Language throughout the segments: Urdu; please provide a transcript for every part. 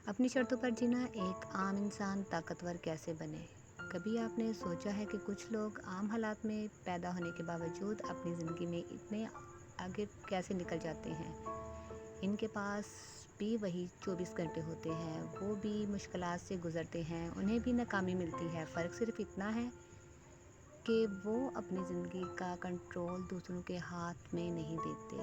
اپنی شرطوں پر جینا ایک عام انسان طاقتور کیسے بنے؟ کبھی آپ نے سوچا ہے کہ کچھ لوگ عام حالات میں پیدا ہونے کے باوجود اپنی زندگی میں اتنے آگے کیسے نکل جاتے ہیں؟ ان کے پاس بھی وہی 24 گھنٹے ہوتے ہیں، وہ بھی مشکلات سے گزرتے ہیں، انہیں بھی ناکامی ملتی ہے۔ فرق صرف اتنا ہے کہ وہ اپنی زندگی کا کنٹرول دوسروں کے ہاتھ میں نہیں دیتے۔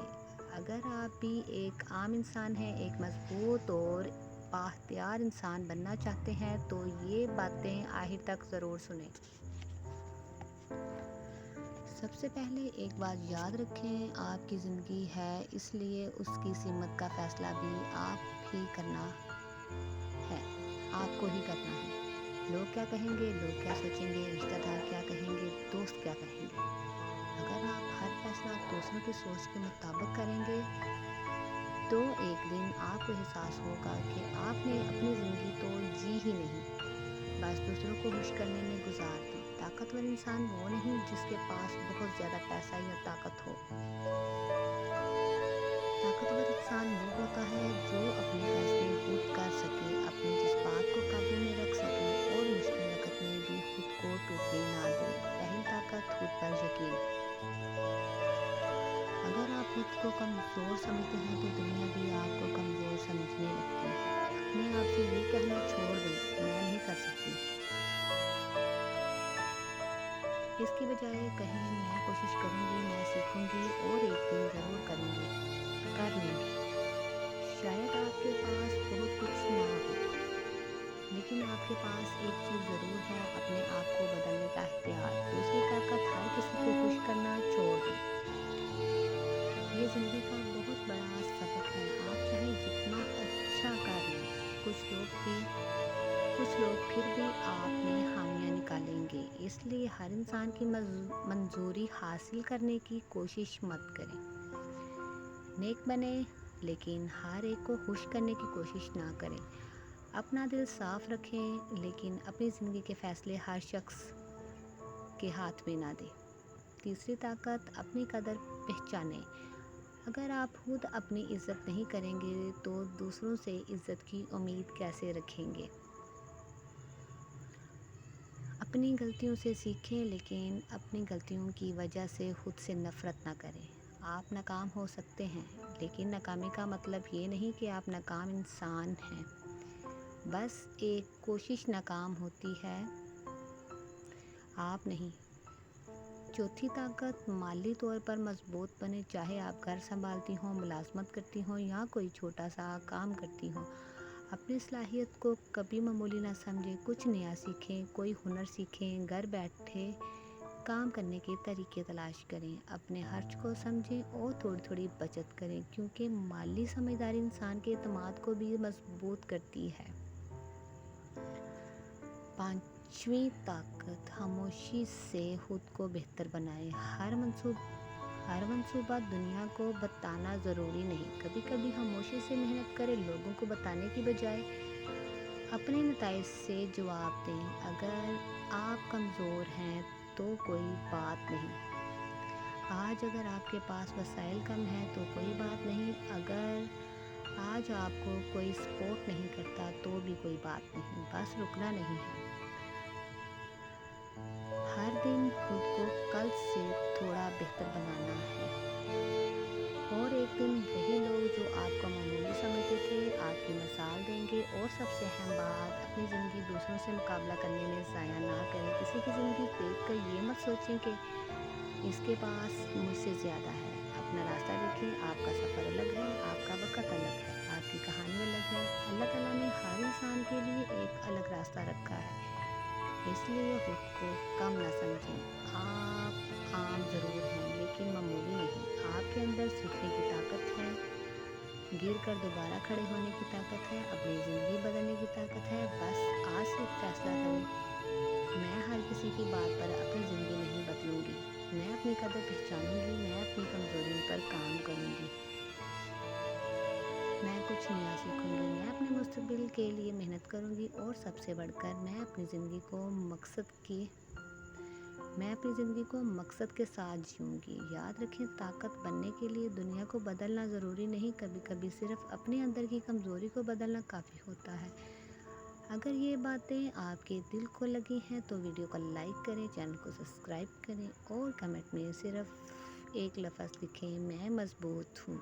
اگر آپ بھی ایک عام انسان ہیں، ایک مضبوط اور بااختیار انسان بننا چاہتے ہیں تو یہ باتیں آخر تک ضرور سنیں۔ سب سے پہلے ایک بات یاد رکھیں، آپ کی زندگی ہے، اس لیے اس کی سمت کا فیصلہ بھی آپ ہی کرنا ہے، آپ کو ہی کرنا ہے۔ لوگ کیا کہیں گے، لوگ کیا سوچیں گے، رشتہ دار کیا کہیں گے، دوست کیا کہیں گے؟ اگر آپ ہر فیصلہ دوسروں کی سوچ کے مطابق کریں گے تو ایک دن آپ کو احساس ہوگا کہ آپ نے اپنی زندگی تو جی ہی نہیں، بس دوسروں کو خوش کرنے میں گزار دی۔ طاقتور انسان وہ نہیں جس کے پاس بہت زیادہ پیسہ یا طاقت ہو۔ طاقتور انسان وہ ہوتا ہے جو اپنے فیصلے خود کر سکے، اپنے جذبات کو قابو میں رکھ سکے اور مشکل وقت میں بھی خود کو ٹوٹنے نہ دے۔ پہلی طاقت، خود پر یقین۔ اگر آپ خود کو کمزور سمجھتے ہیں تو دنیا بھی آپ کو کمزور سمجھنے لگتی ہے۔ اپنے آپ سے یہ کہنا چھوڑ دیں، میں نہیں کر سکتی۔ اس کی بجائے کہیں، میں کوشش کروں گی، میں سیکھوں گی اور ایک دن ضرور کروں گی، کر لوں گی۔ شاید آپ کے پاس بہت کچھ نہ ہو، لیکن آپ کے پاس ایک چیز ضرور ہے، اپنے آپ کو بدلنے کا اختیار۔ دوسری طاقت، ہر کسی کو خوش کرنا چھوڑ دیں۔ یہ زندگی کا بہت بڑا سبق ہے، آپ چاہے جتنا اچھا کر لیں، کچھ لوگ پھر بھی آپ میں خامیاں نکالیں گے، اس لیے ہر انسان کی منظوری حاصل کرنے کی کوشش مت کریں۔ نیک بنیں لیکن ہر ایک کو خوش کرنے کی کوشش نہ کریں۔ اپنا دل صاف رکھیں لیکن اپنی زندگی کے فیصلے ہر شخص کے ہاتھ میں نہ دیں۔ تیسری طاقت، اپنی قدر پہچانیں۔ اگر آپ خود اپنی عزت نہیں کریں گے تو دوسروں سے عزت کی امید کیسے رکھیں گے؟ اپنی غلطیوں سے سیکھیں لیکن اپنی غلطیوں کی وجہ سے خود سے نفرت نہ کریں۔ آپ ناکام ہو سکتے ہیں لیکن ناکامی کا مطلب یہ نہیں کہ آپ ناکام انسان ہیں، بس ایک کوشش ناکام ہوتی ہے، آپ نہیں۔ چوتھی طاقت، مالی طور پر مضبوط بنیں۔ چاہے آپ گھر سنبھالتی ہوں، ملازمت کرتی ہوں یا کوئی چھوٹا سا کام کرتی ہوں، اپنی صلاحیت کو کبھی معمولی نہ سمجھیں۔ کچھ نیا سیکھیں، کوئی ہنر سیکھیں، گھر بیٹھے کام کرنے کے طریقے تلاش کریں، اپنے خرچ کو سمجھیں اور تھوڑی تھوڑی بچت کریں، کیونکہ مالی سمجھداری انسان کے اعتماد کو بھی مضبوط کرتی ہے۔ پانچویں طاقت، خاموشی سے خود کو بہتر بنائیں۔ ہر منصوبہ دنیا کو بتانا ضروری نہیں، کبھی کبھی خاموشی سے محنت کریں، لوگوں کو بتانے کی بجائے اپنے نتائج سے جواب دیں۔ اگر آپ کمزور ہیں تو کوئی بات نہیں، آج اگر آپ کے پاس وسائل کم ہیں تو کوئی بات نہیں، اگر آج آپ کو کوئی سپورٹ نہیں کرتا تو بھی کوئی بات نہیں، بس رکنا نہیں ہے۔ ہر دن خود کو کل سے تھوڑا بہتر بنانا ہے، اور ایک دن وہی لوگ جو آپ کو معمولی سمجھتے تھے آپ کی مثال دیں گے۔ اور سب سے اہم بات، اپنی زندگی دوسروں سے مقابلہ کرنے میں ضائع نہ کریں۔ کسی کی زندگی دیکھ کر یہ مت سوچیں کہ اس کے پاس مجھ سے زیادہ ہے۔ اپنا راستہ دیکھیں، آپ کا سفر الگ ہے، آپ کا وقت الگ ہے، آپ کی کہانی الگ ہے۔ اللہ تعالیٰ نے ہر انسان کے لیے ایک الگ راستہ رکھا ہے، اس لیے خود کو کم نہ سمجھیں۔ آپ عام ضرور ہیں لیکن معمولی نہیں، آپ کے اندر سیکھنے کی طاقت ہے، گر کر دوبارہ کھڑے ہونے کی طاقت ہے، اپنی زندگی بدلنے کی طاقت ہے۔ بس آج سے ایک فیصلہ کریں، میں ہر کسی کی بات پر اپنی زندگی نہیں بدلوں گی، میں اپنی قدر پہچانوں گی، میں اپنی کمزوریوں پر کام کروں گی، میں کچھ نیا سیکھوں گی، میں اپنے مستقبل کے لیے محنت کروں گی، اور سب سے بڑھ کر میں اپنی زندگی کو مقصد کی میں اپنی زندگی کو مقصد کے ساتھ جیوں گی۔ یاد رکھیں، طاقت بننے کے لیے دنیا کو بدلنا ضروری نہیں، کبھی کبھی صرف اپنے اندر کی کمزوری کو بدلنا کافی ہوتا ہے۔ اگر یہ باتیں آپ کے دل کو لگی ہیں تو ویڈیو کو لائک کریں، چینل کو سبسکرائب کریں اور کمنٹ میں صرف ایک لفظ لکھیں، میں مضبوط ہوں،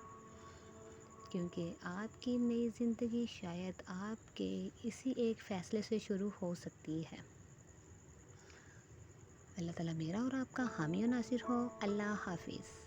کیونکہ آپ کی نئی زندگی شاید آپ کے اسی ایک فیصلے سے شروع ہو سکتی ہے۔ اللہ تعالیٰ میرا اور آپ کا حامی و ناصر ہو۔ اللہ حافظ۔